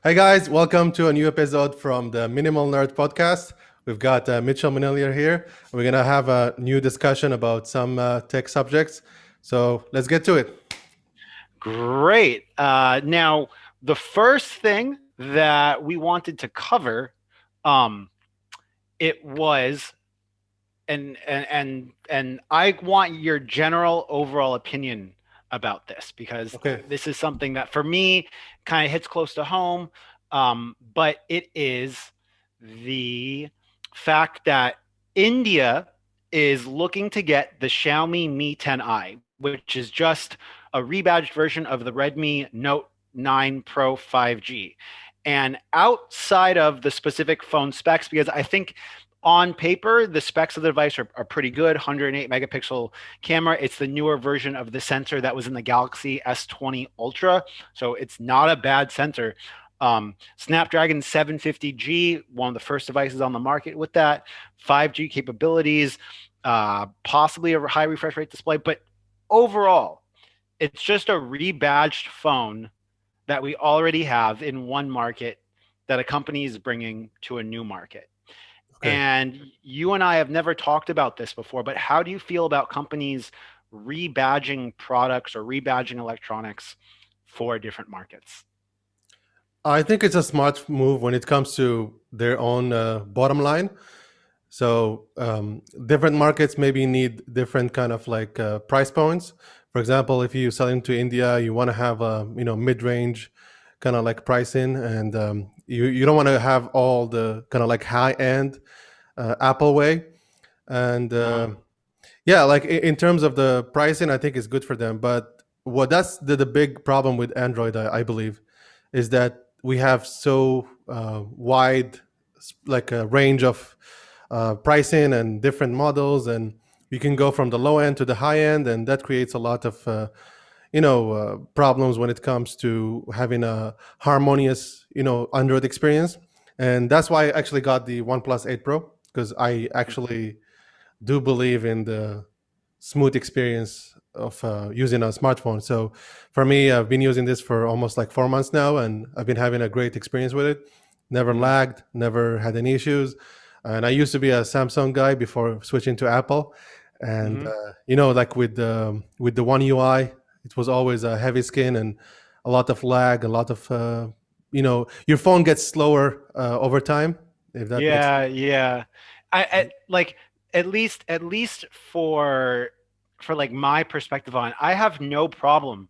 Hey guys, welcome to a new episode from the Minimal Nerd podcast. We've got Mitchell Manilier here. We're going to have a new discussion about some tech subjects. So let's get to it. Great. Now, the first thing that we wanted to cover, um, it was, and I want your general overall opinion about this because Okay. this is something that for me kind of hits close to home. But it is the fact that India is looking to get the Xiaomi Mi 10i, which is just a rebadged version of the Redmi Note 9 Pro 5G. And outside of the specific phone specs, because I think on paper, the specs of the device are pretty good. 108 megapixel camera. It's the newer version of the sensor that was in the Galaxy S20 Ultra. So it's not a bad sensor. Snapdragon 750G, one of the first devices on the market with that. 5G capabilities, possibly a high refresh rate display. But overall, it's just a rebadged phone that we already have in one market that a company is bringing to a new market. Okay. And you and I have never talked about this before, but how do you feel about companies rebadging products or rebadging electronics for different markets? I think it's a smart move when it comes to their own bottom line. So different markets maybe need different kind of like price points. For example, if you sell into India, you want to have a mid-range kind of like pricing, and you don't want to have all the kind of like high-end Apple way. And Uh-huh. yeah, like in terms of the pricing, I think it's good for them. But what that's the big problem with Android, I believe, is that we have so wide like a range of pricing and different models, and you can go from the low end to the high end, and that creates a lot of problems when it comes to having a harmonious Android experience. And that's why I actually got the OnePlus 8 Pro, because I actually do believe in the smooth experience of using a smartphone. So for me, I've been using this for almost like 4 months now, and I've been having a great experience with it. Never Mhm. lagged, never had any issues. And I used to be a Samsung guy before switching to Apple. And Mhm. like with the One UI, it was always a heavy skin and a lot of lag, a lot of your phone gets slower over time, if that makes Yeah, sense. yeah. I like at least for like my perspective on it, I have no problem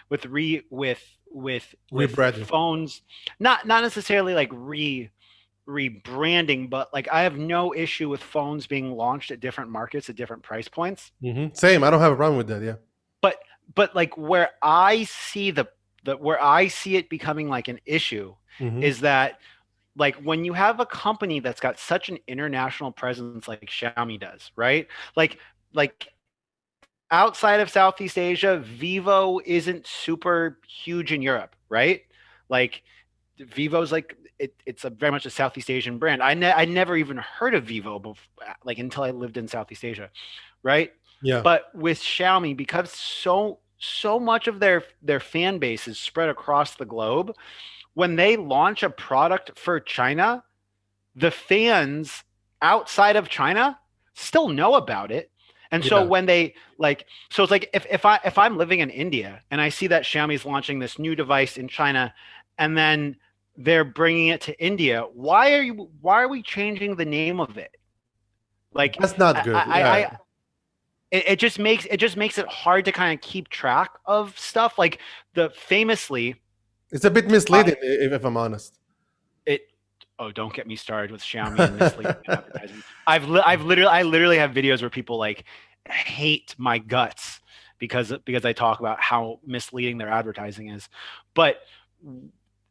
with re with Rebranding. phones, not necessarily like rebranding, but like I have no issue with phones being launched at different markets at different price points. Same. I don't have a problem with that. Yeah. But but like where I see the where I see it becoming like an issue hmm is that like when you have a company that's got such an international presence like Xiaomi does, right? Like outside of Southeast Asia, Vivo isn't super huge in Europe, right? Like Vivo's like it's a very much a Southeast Asian brand. I never even heard of Vivo before, like until I lived in Southeast Asia, right? Yeah. But with Xiaomi, because so much of their fan base is spread across the globe, when they launch a product for China, the fans outside of China still know about it. And so Yeah. when they like, so it's like if I'm living in India and I see that Xiaomi's launching this new device in China, and then they're bringing it to India, why are we changing the name of it? Like That's not I, good. I, Yeah. I it just makes it hard to kind of keep track of stuff. Like the famously, It's a bit I misleading, if I'm honest. it oh, don't get me started with Xiaomi and misleading advertising. I literally have videos where people like hate my guts because I talk about how misleading their advertising is. But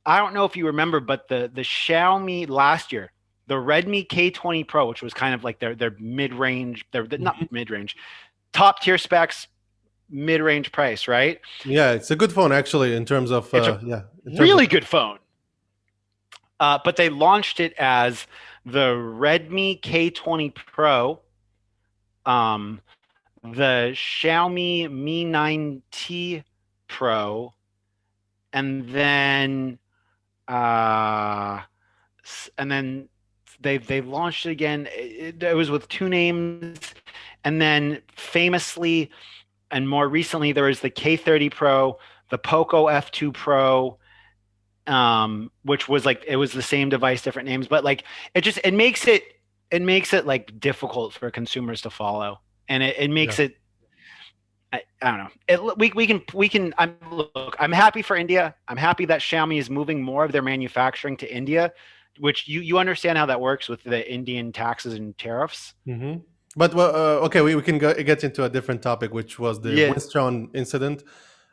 I don't know if you remember, but the Xiaomi last year, the Redmi K20 Pro, which was kind of like their mid range, their not Mhm. mid range, top tier specs, mid range price, right? Yeah, it's a good phone actually in terms of It's a in terms of really good phone. But they launched it as the Redmi K20 Pro, um, the Xiaomi Mi 9T Pro, and then uh, and then they launched it again. It was with two names, and then famously and more recently there was the K30 Pro, the Poco F2 Pro, which was like it was the same device, different names, but like it makes it like difficult for consumers to follow, and it Yeah. makes it I don't know. We can. I'm happy for India. I'm happy that Xiaomi is moving more of their manufacturing to India, which you understand how that works with the Indian taxes and tariffs. Hmm. But well, okay, we can get into a different topic, which was the Yeah. Winstron incident.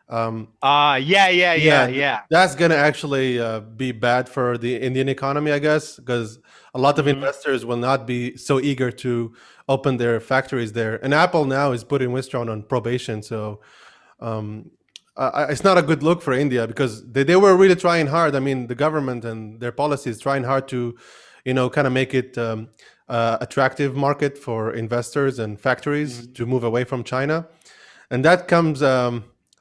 Um, Yeah, yeah, yeah, yeah, yeah. that's gonna actually be bad for the Indian economy, I guess, because a lot of Hmm. investors will not be so eager to open their factories there. And Apple now is putting Winstron on probation, so um, it's not a good look for India because they were really trying hard. I mean, the government and their policies trying hard to, kind of make it attractive market for investors and factories Hmm. to move away from China, and that comes.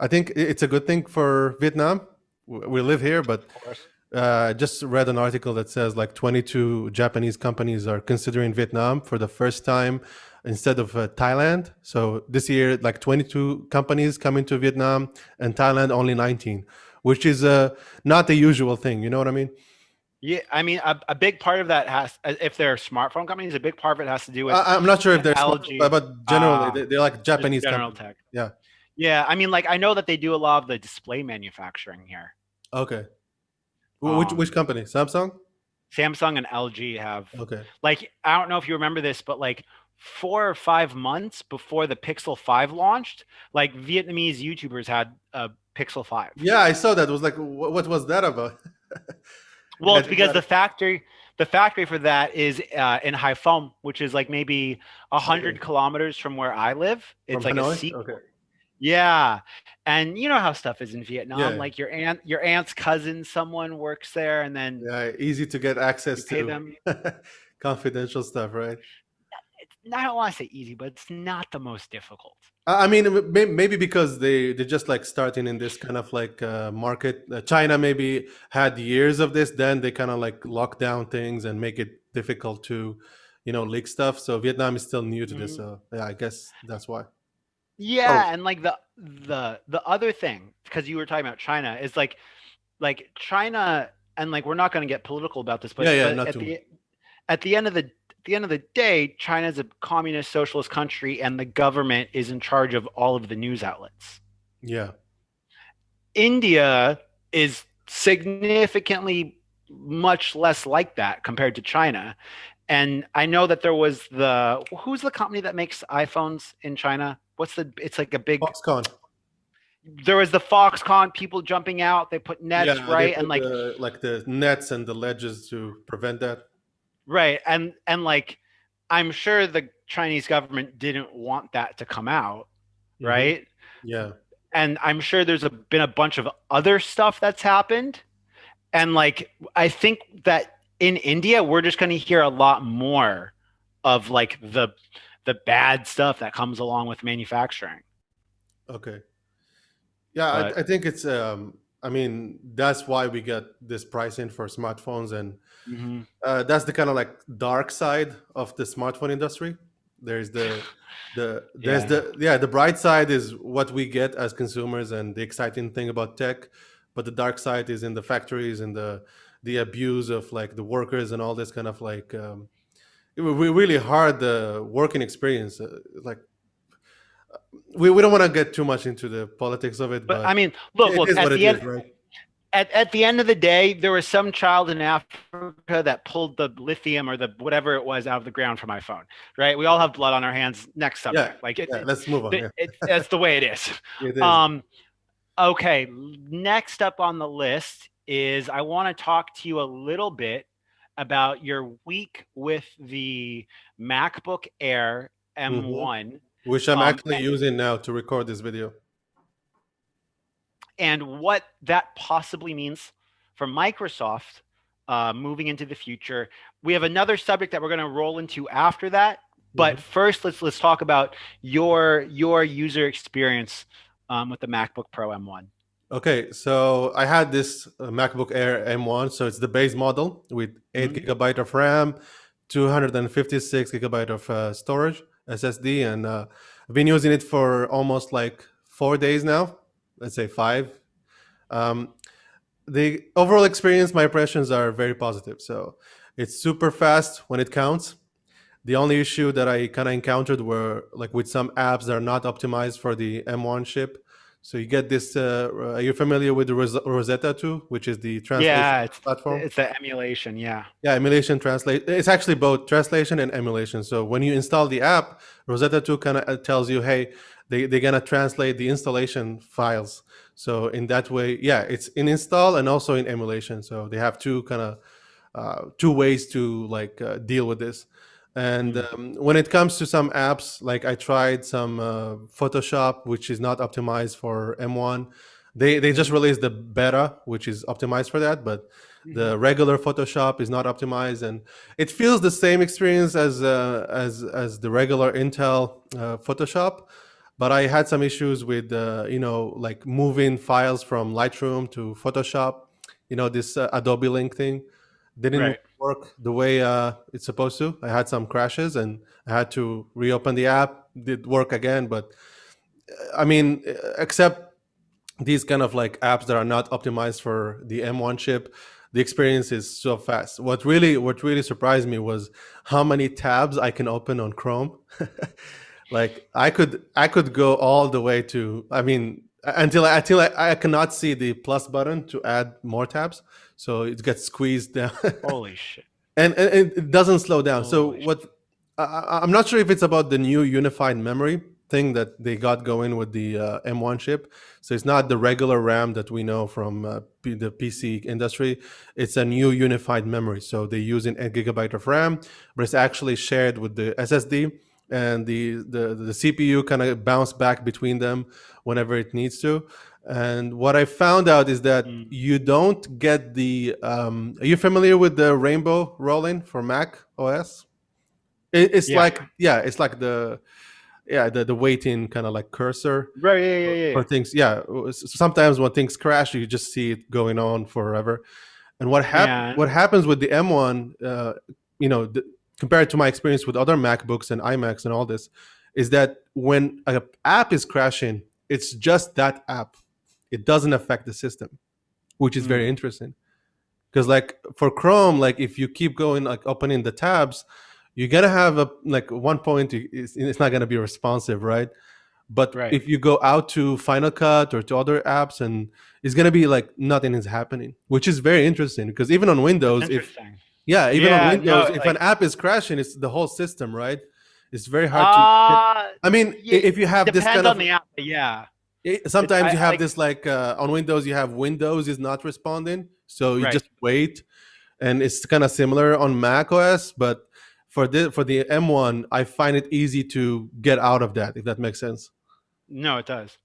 I think it's a good thing for Vietnam. We live here, but Of course. I just read an article that says like 22 Japanese companies are considering Vietnam for the first time instead of Thailand. So this year, like 22 companies coming to Vietnam, and Thailand only 19, which is not the usual thing. You know what I mean? Yeah, I mean, a big part of that has, if they're smartphone companies, a big part of it has to do with I'm not sure if they're smart, LG, but generally they're like just Japanese General companies. Tech. Yeah. Yeah, I mean, like I know that they do a lot of the display manufacturing here. Okay. Which Um, company? Samsung? Samsung and LG have, Okay. like, I don't know if you remember this, but like 4 or 5 months before the Pixel 5 launched, like Vietnamese YouTubers had a Pixel 5. Yeah, I saw that. It was like, what was that about? Well, Yeah, it's they because got the it. factory for that is in Haiphong, which is like maybe a Okay. hundred kilometers from where I live. From It's like a Hanoi? Okay. seaport. Yeah, and you know how stuff is in Vietnam. Yeah. Like your aunt's cousin, someone works there, and then Yeah. Easy to get you access pay to them. confidential stuff, right? I don't want to say easy, but it's not the most difficult. I mean, maybe because they're just like starting in this kind of like market. China maybe had years of this. Then they kind of like lock down things and make it difficult to, leak stuff. So Vietnam is still new to this. Mhm. So yeah, I guess that's why. Oh, Yeah, and like the other thing, because you were talking about China, is like China, and like we're not going to get political about this, yeah, yeah, but not too much. at the end of the day, China's a communist socialist country, and the government is in charge of all of the news outlets. Yeah. India is significantly much less like that compared to China. And I know that there was who's the company that makes iPhones in China? It's like a big, Foxconn. there was the Foxconn people jumping out, they put nets, Yeah, they right? And put like, the nets and the ledges to prevent that. right. And like, I'm sure the Chinese government didn't want that to come out, Hmm. right? Yeah. And I'm sure been a bunch of other stuff that's happened. And like, I think that in India, we're just going to hear a lot more of like the bad stuff that comes along with manufacturing. Okay. Yeah, But I think it's. I mean, that's why we get this pricing for smartphones, and mhm. that's the kind of like dark side of the smartphone industry. There's there's Yeah. the bright side is what we get as consumers and the exciting thing about tech, but the dark side is in the factories and the abuse of like the workers and all this kind of like we really hard working experience. Like we don't want to get too much into the politics of it, But but I mean, it look, is what it is, right? at the end of the day, there was some child in Africa that pulled the lithium or the whatever it was out of the ground from my phone, right? We all have blood on our hands. Next Yeah, subject. Like yeah. Let's move on. Yeah, that's the way it is. it is. Um, okay, next up on the list is I want to talk to you a little bit about your week with the MacBook Air Hmm. M1, Which I'm um, actually using now to record this video. and what that possibly means for Microsoft moving into the future. We have another subject that we're going to roll into after that, but Hmm. first let's talk about your user experience with the MacBook Pro M1. Okay, so I had this MacBook Air M1, so it's the base model with eight Mhm. gigabyte of RAM, 256 gigabyte of storage SSD, and I've been using it for almost like 4 days now. Let's say five. Um, the overall experience, my impressions are very positive. So it's super fast when it counts. The only issue that I kind of encountered were like with some apps that are not optimized for the M1 chip. So you get this. Are you familiar with the Rosetta 2, which is the translation Yeah, it's platform? it's the emulation. Yeah. Yeah, emulation translate. It's actually both translation and emulation. So when you install the app, Rosetta 2 kind of tells you, hey, they're gonna translate the installation files. So in that way, yeah, it's in install and also in emulation. So they have two kind of two ways to like deal with this. And Mm. when it comes to some apps, like I tried some Photoshop, which is not optimized for M1. They just Mhm. released the beta, which is optimized for that, but Mhm. the regular Photoshop is not optimized, and it feels the same experience as the regular Intel Photoshop. But I had some issues with like moving files from Lightroom to Photoshop. You know this Adobe Link thing didn't Right. work the way it's supposed to. I had some crashes and I had to reopen the app. Did work again, but I mean, except these kind of like apps that are not optimized for the M1 chip, the experience is so fast. What really surprised me was how many tabs I can open on Chrome. Like I could go all the way to, I mean, until I cannot see the plus button to add more tabs, so it gets squeezed down. Holy shit. And it doesn't slow down. So Holy shit. what I'm not sure if it's about the new unified memory thing that they got going with the M1 chip. So it's not the regular RAM that we know from the PC industry. It's a new unified memory. So they use an 8 gigabyte of RAM, but it's actually shared with the SSD, and the CPU kind of bounce back between them whenever it needs to. And what I found out is that Mm. you don't get the. Are you familiar with the rainbow rolling for Mac OS? It's Yeah. like, yeah, it's like the waiting kind of like cursor Right. Yeah. Yeah. for Yeah. things. Yeah, sometimes when things crash, you just see it going on forever. And Yeah. what happens with the M1, you know, compared to my experience with other MacBooks and iMacs and all this, is that when an app is crashing, it's just that app. It doesn't affect the system, which is very Mm. interesting. Because like for Chrome, like if you keep going like opening the tabs, you're gonna have a like one point it's not gonna be responsive, right? But Right. if you go out to Final Cut or to other apps, and it's gonna be like nothing is happening, which is very interesting. Because even on That's Windows, if interesting. yeah, even on Yeah. Windows, No. if an Like. app is crashing, it's the whole system, right? It's very hard to get. I mean, Yeah. if you have this Depends kind on of the app. But yeah. sometimes you I have like. this like on Windows, you have Windows is not responding, so you Right. just wait, and it's kind of similar on Mac OS. But for the M1, I find it easy to get out of that, if that makes sense. No, it does.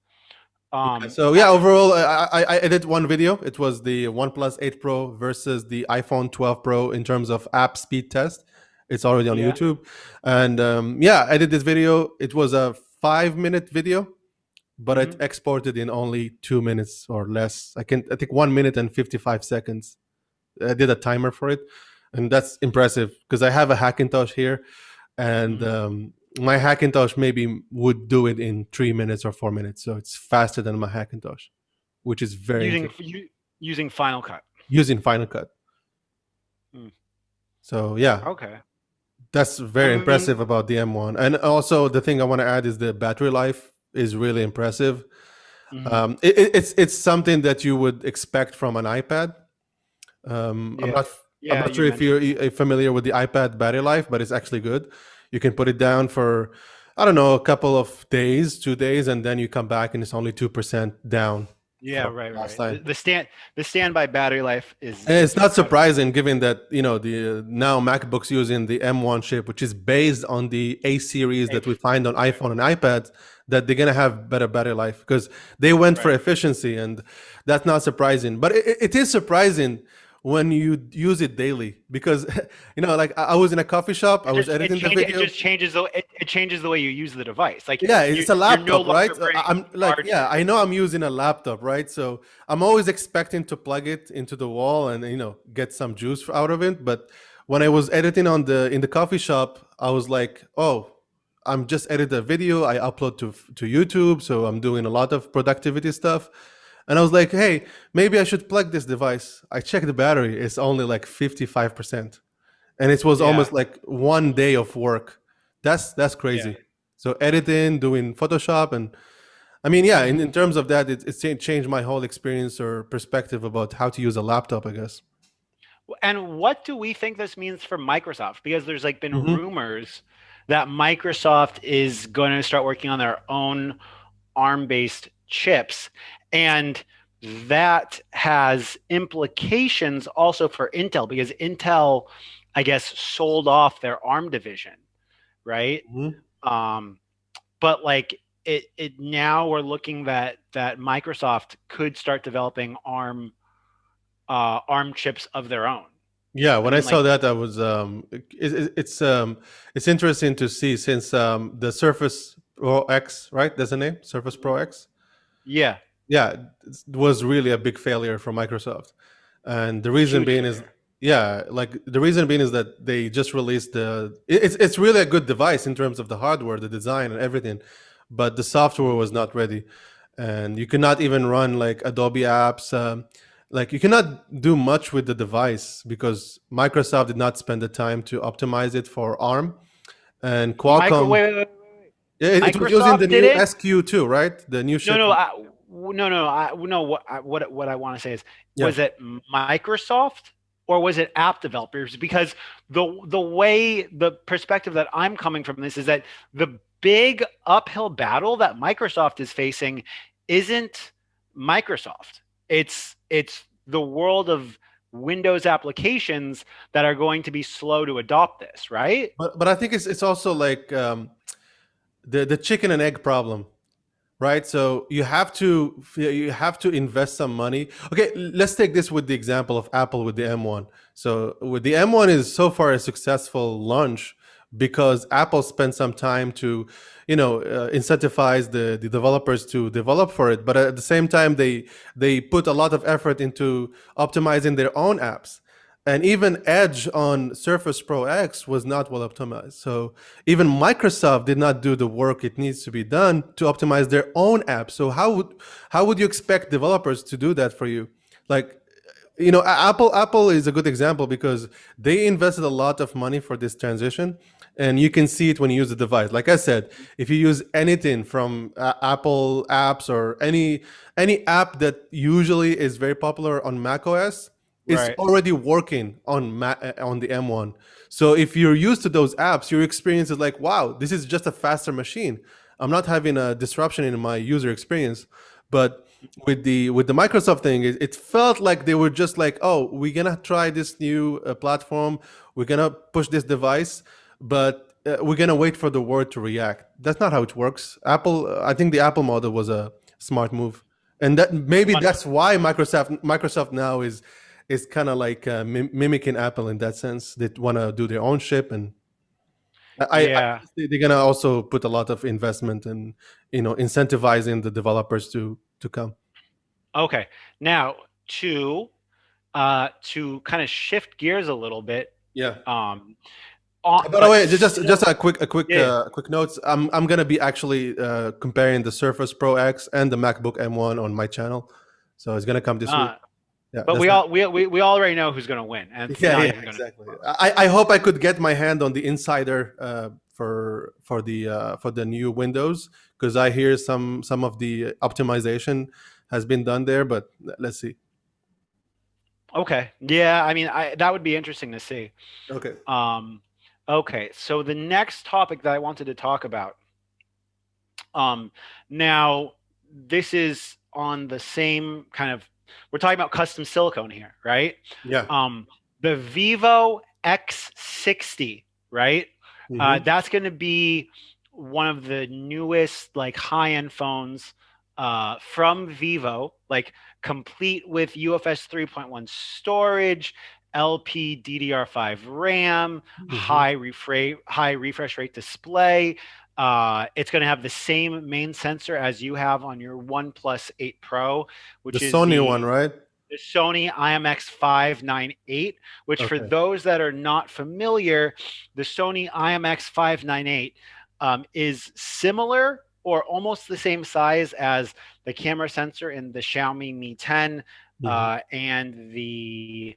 Yeah. So I, yeah, overall, I edited one video. It was the OnePlus 8 Pro versus the iPhone 12 Pro in terms of app speed test. It's already on yeah. YouTube, and yeah, I did this video. It was a 5 minute video, but it Hmm. exported in only 2 minutes or less. I think 1 minute and 55 seconds. I did a timer for it, and that's impressive because I have a Hackintosh here, and Hmm. my Hackintosh maybe would do it in 3 minutes or 4 minutes. So it's faster than my Hackintosh, which is very Using interesting using Final Cut. using Final Cut. Mm. So yeah, Okay. that's I very mean. impressive about the M1. And also the thing I want to add is the battery life is really impressive. Mhm. It's something that you would expect from an iPad. I'm Yeah. not I'm Yeah. not You sure if mentioned. you're familiar with the iPad battery life, but it's actually good. You can put it down for, I don't know, a couple of days, 2 days, and then you come back and it's only 2% down Yeah. from Right. last Right. time. The standby battery life And it's is not incredible. surprising given that the now MacBooks using the M1 chip, which is based on the A series that we Eighth. find on Right. iPhone and iPads, that they're gonna have better battery life because they went for Right. efficiency, and that's not surprising. But it is surprising when you use it daily because like I was in a coffee shop, I It was just editing the it video. just changes it changes the way you use the device. Like Yeah, it's a you're no laptop, right? longer bringing I'm like, charge. yeah, I know I'm using a laptop, right? So I'm always expecting to plug it into the wall and get some juice out of it. But when I was editing on the in the coffee shop, I was like, oh, I'm just edit a video, I upload to YouTube, so I'm doing a lot of productivity stuff. And I was like, hey, maybe I should plug this device. I checked the battery; it's only like 55%, and it was Yeah, almost like one day of work. That's yeah. crazy. So editing, doing Photoshop, and I mean, yeah, Mhm. in terms of that, it's changed my whole experience or perspective about how to use a laptop, I guess. And what do we think this means for Microsoft? Because there's like been Hmm. rumors that Microsoft is going to start working on their own ARM-based chips, and that has implications also for Intel because Intel, I guess, sold off their ARM division, right? Hmm. Um, but like it now we're looking that Microsoft could start developing ARM chips of their own. Yeah, I when I mean, saw like, that, I was it's interesting to see since the Surface Pro X, right? That's the name, Surface Pro X. yeah, Yeah, it was really a big failure for Microsoft, and the reason huge being is, failure. yeah, like the reason being is that they just released it's really a good device in terms of the hardware, the design, and everything, but the software was not ready, and you cannot even run like Adobe apps. Like you cannot do much with the device because Microsoft did not spend the time to optimize it for ARM, and Qualcomm. Wait, wait, wait, wait. It was using the Microsoft new didn't. SQ2, right? The new No, chip. no, no. What I want to say is, Yeah. was it Microsoft or was it app developers? Because the way the perspective that I'm coming from this is that the big uphill battle that Microsoft is facing isn't Microsoft. It's the world of Windows applications that are going to be slow to adopt this, right? But I think it's also like the chicken and egg problem, right? So you have to invest some money. Okay, let's take this with the example of Apple with the M1. So with the M1 is so far a successful launch because Apple spent some time to incentivize the developers to develop for it, but at the same time they put a lot of effort into optimizing their own apps. And even Edge on Surface Pro X was not well optimized. So even Microsoft did not do the work it needs to be done to optimize their own app. So how would you expect developers to do that for you? Like, Apple is a good example because they invested a lot of money for this transition, and you can see it when you use the device. Like I said, if you use anything from Apple apps or any app that usually is very popular on macOS, is Right. already working on the M1. So if you're used to those apps, your experience is like, wow, this is just a faster machine. I'm not having a disruption in my user experience. But with the Microsoft thing, it felt like they were just like, oh, we're gonna try this new platform, we're gonna push this device, but we're gonna wait for the world to react. That's not how it works. I think the Apple model was a smart move, and that maybe One, that's why Microsoft now is kind of like mimicking Apple in that sense. They want to do their own chip, and I yeah. guess they're gonna also put a lot of investment in incentivizing the developers to come. Okay. Now to kind of shift gears a little bit. Yeah. Um, By the but way, just still, yeah. a quick notes. I'm gonna be actually comparing the Surface Pro X and the MacBook M1 on my channel, so it's gonna come this week. Uh, Yeah, but that's not. we already know who's going to win, and it's Yeah, not yeah, even going to exactly. be close. I hope I could get my hand on the insider for the new Windows because I hear some of the optimization has been done there, but let's see. Okay. Yeah. I mean, that would be interesting to see. Okay. Um, okay. So the next topic that I wanted to talk about. Um, now this is on the same kind of. We're talking about custom silicone here, right? Yeah. Um, the Vivo X60, right? Hmm. That's going to be one of the newest, like high-end phones from Vivo. like complete with UFS 3.1 storage, LPDDR5 RAM, Hmm. high refresh rate display. It's going to have the same main sensor as you have on your OnePlus 8 Pro, The which is Sony one, right? the Sony IMX598, which for Okay. those that are not familiar, the Sony IMX598 is similar or almost the same size as the camera sensor in the Xiaomi Mi 10 Hmm. and the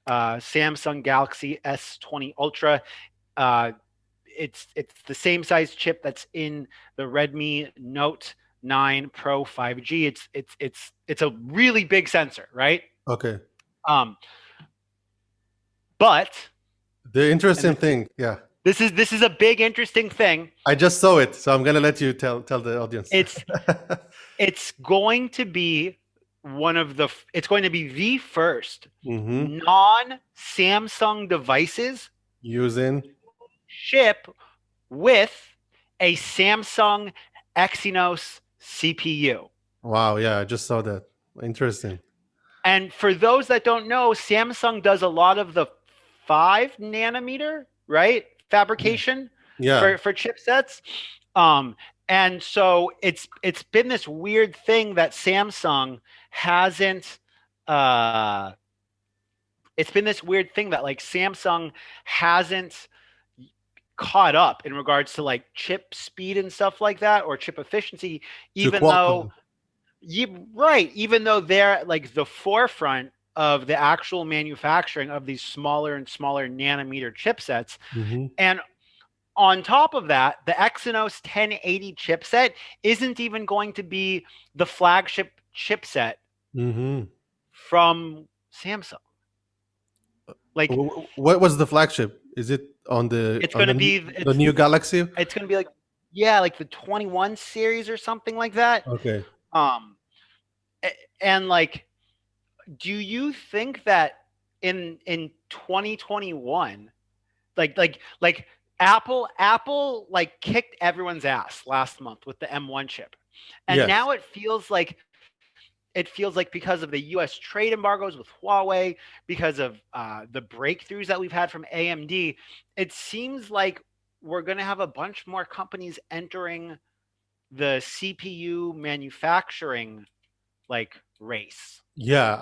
Samsung Galaxy S20 Ultra. Uh, it's the same size chip that's in the Redmi Note 9 Pro 5G. It's a really big sensor, right? Okay. Um, but The and interesting thing, yeah, this is a big interesting thing. I just saw it, so I'm gonna let you tell the audience. It's it's going to be it's going to be the first Hmm. non Samsung devices Using. ship with a Samsung Exynos CPU. Wow, yeah, I just saw that. Interesting. And for those that don't know, Samsung does a lot of the 5 nanometer, right? Yeah. Fabrication Yeah. for chipsets. Um, and so it's been this weird thing that Samsung hasn't uh it's been this weird thing that like Samsung hasn't caught up in regards to like chip speed and stuff like that or chip efficiency, To even though Qualcomm. right, even though they're like the forefront of the actual manufacturing of these smaller and smaller nanometer chipsets. Hmm. And on top of that, the Exynos 1080 chipset isn't even going to be the flagship chipset Hmm. from Samsung. Like What was the flagship? Is it on it's going to be the new Galaxy? it's going to be like yeah, like the 21 series or something like that. Okay. Um and like do you think that in 2021 like Apple like kicked everyone's ass last month with the M1 chip. And Yes. now it feels like because of the US trade embargoes with Huawei, because of the breakthroughs that we've had from AMD, it seems like we're going to have a bunch more companies entering the CPU manufacturing like race. Yeah,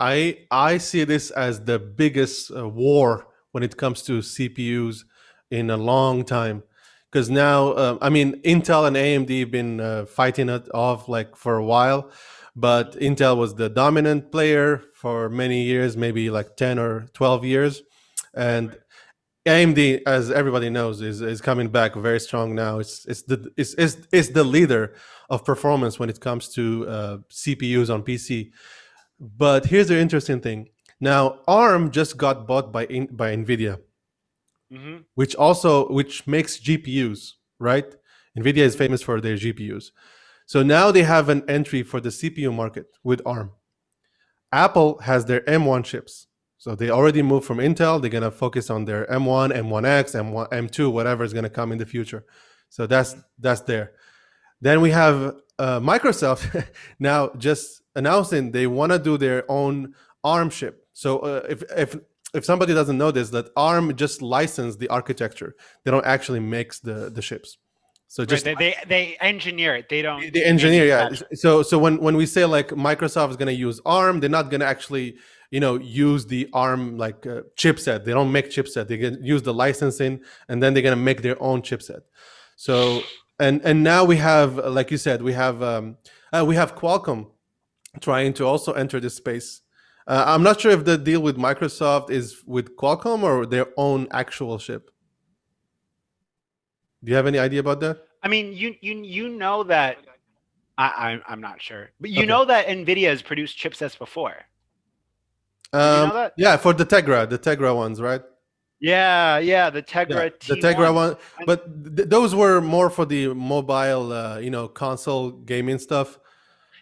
I see this as the biggest war when it comes to CPUs in a long time. Because now, I mean, Intel and AMD have been fighting it off like for a while, but Mhm. Intel was the dominant player for many years, maybe like 10 or 12 years, Right. and AMD, as everybody knows, is coming back very strong now. It's the leader of performance when it comes to CPUs on PC. But here's the interesting thing. Now, ARM just got bought by Nvidia, Mhm. which makes GPUs, right? Nvidia is Mhm. famous for their GPUs. So now they have an entry for the CPU market with ARM. Apple has their M1 chips. So they already moved from Intel. They're gonna focus on their M1, M1X, M1, M2, whatever is gonna come in the future. So Mhm. that's there. Then we have Microsoft now just announcing they want to do their own ARM chip. So if somebody doesn't know this, that ARM just licensed the architecture. They don't actually make the chips. So Right. just They engineer it. They don't the engineer, yeah. manufacture. So when we say like Microsoft is going to use ARM, they're not going to actually use the ARM like chipset. They don't make chipset. They can use the licensing, and then they're going to make their own chipset. So and now we have, like you said, we have Qualcomm trying to also enter this space. I'm not sure if the deal with Microsoft is with Qualcomm or their own actual chip. Do you have any idea about that? I mean, you know that I'm not sure, but you Okay. know that Nvidia has produced chipsets before. Did you know that? Yeah, for the Tegra ones, right? Yeah, yeah, the Yeah, Tegra the Tegra T1s. one, And but those were more for the mobile, console gaming stuff.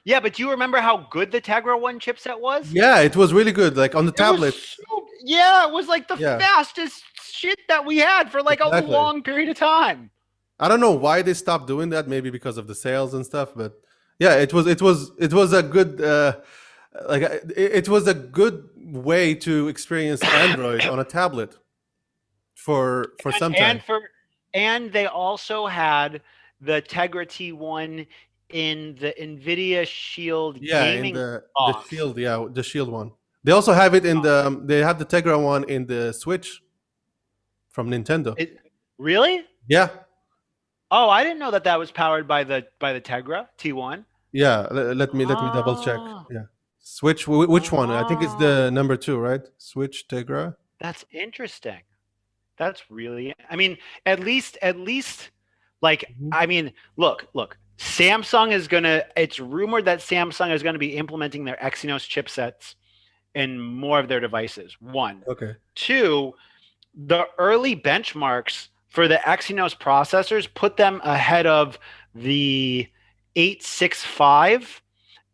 yeah, but do you remember how good the Tegra 1 chipset was? Yeah, it was really good. Like on the It was tablet. so yeah, it was like the Yeah, fastest shit that we had for like a exactly. long period of time. I don't know why they stopped doing that. Maybe because of the sales and stuff. But Yeah, it was a good it was a good way to experience Android on a tablet for and some time. and for and they also had the Tegra T1 in the Nvidia Shield Yeah, in gaming the box. Shield, yeah, the Shield one. They also have it in the they have the Tegra one in the Switch from Nintendo. It, really? Yeah, Oh, I didn't know that that was powered by the Tegra T1. yeah. Let me double check. Oh, Yeah, Switch. Which one? I think it's oh, the number two, right? Switch Tegra. that's interesting. That's really, I mean, at least, like, Mhm. I mean, look, Samsung is gonna, it's rumored that Samsung is gonna be implementing their Exynos chipsets in more of their devices. One. Okay. Two, the early benchmarks for the Exynos processors put them ahead of the 865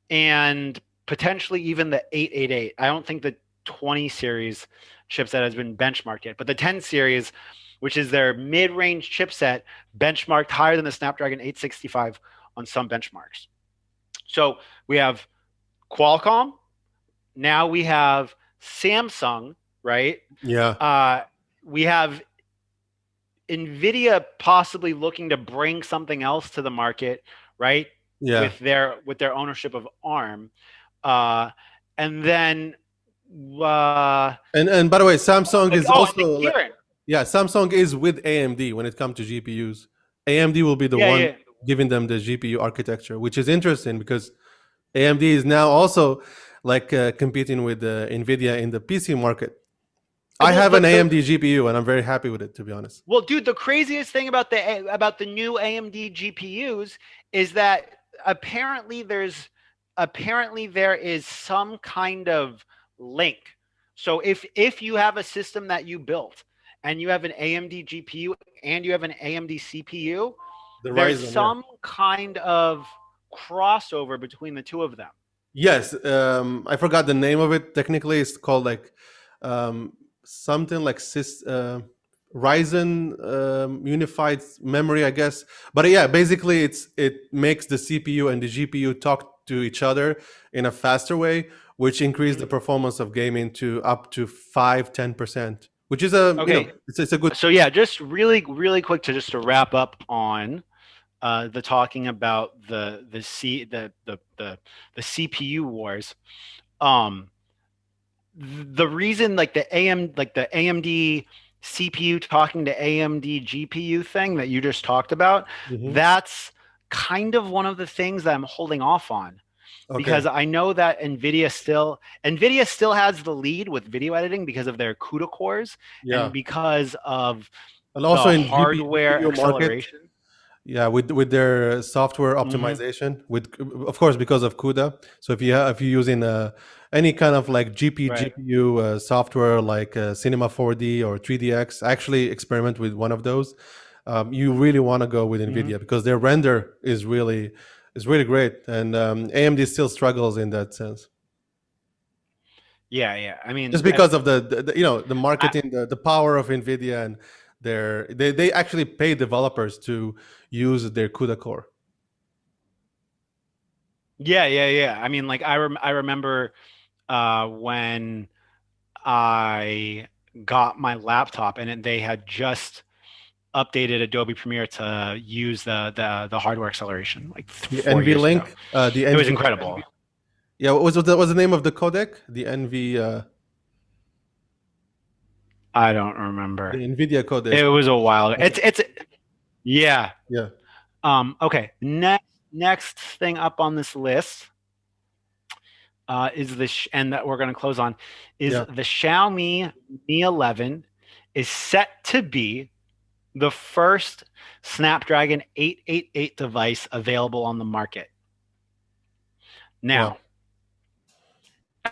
and potentially even the 888. I don't think the 20 series chipset has been benchmarked yet, but the 10 series, which is their mid range chipset, benchmarked higher than the Snapdragon 865 on some benchmarks. So we have Qualcomm. Now we have Samsung, right? Yeah, Uh, we have Nvidia possibly looking to bring something else to the market, right? yeah. With their ownership of ARM, uh, and then uh, And by the way, Samsung is oh, and the also Kirin, yeah, Samsung is with AMD when it comes to GPUs. AMD will be the yeah, one yeah. giving them the GPU architecture, which is interesting because AMD is now also like competing with Nvidia in the PC market. I Well, have an AMD GPU and I'm very happy with it, to be honest. well, dude, the craziest thing about the new AMD GPUs is that apparently there is some kind of link. So if you have a system that you built and you have an AMD GPU and you have an AMD CPU, The there's Ryzen, yeah. some kind of crossover between the two of them. Yes, I forgot the name of it. Technically, it's called like um, something like Ryzen unified memory, I guess. But yeah, basically, it makes the CPU and the GPU talk to each other in a faster way, which increase the Mhm. performance of gaming to up to 5-10%, which is a Okay, it's a good. so yeah, just really quick to just to wrap up on the talking about the CPU wars. Um, the reason like the AMD CPU talking to AMD GPU thing that you just talked about, Mhm. that's kind of one of the things that I'm holding off on Okay, because I know that Nvidia still has the lead with video editing because of their CUDA cores yeah, and because of and also the in hardware GPU market. acceleration. Yeah, with their software Hmm. optimization, with of course because of CUDA. So if you're using any kind of like Right. GPU software like Cinema 4D or 3DX, I actually experiment with one of those. You really want to go with Hmm. NVIDIA because their render is really great, and AMD still struggles in that sense, Yeah, yeah. I just mean, because of the I, marketing, the power of NVIDIA, and they actually pay developers to use their CUDA core. yeah, yeah, yeah. I mean, like I remember when I got my laptop and they had just updated Adobe Premiere to use the hardware acceleration like The 4 years ago. NVLink, the It was NV. incredible. Yeah, what was the name of the codec? The NV, I don't remember. the NVIDIA codec. It was a while ago. Okay. It's yeah. Yeah, Okay. Next thing up on this list is and that we're going to close on is yeah. the Xiaomi Mi 11 is set to be the first Snapdragon 888 device available on the market. Wow.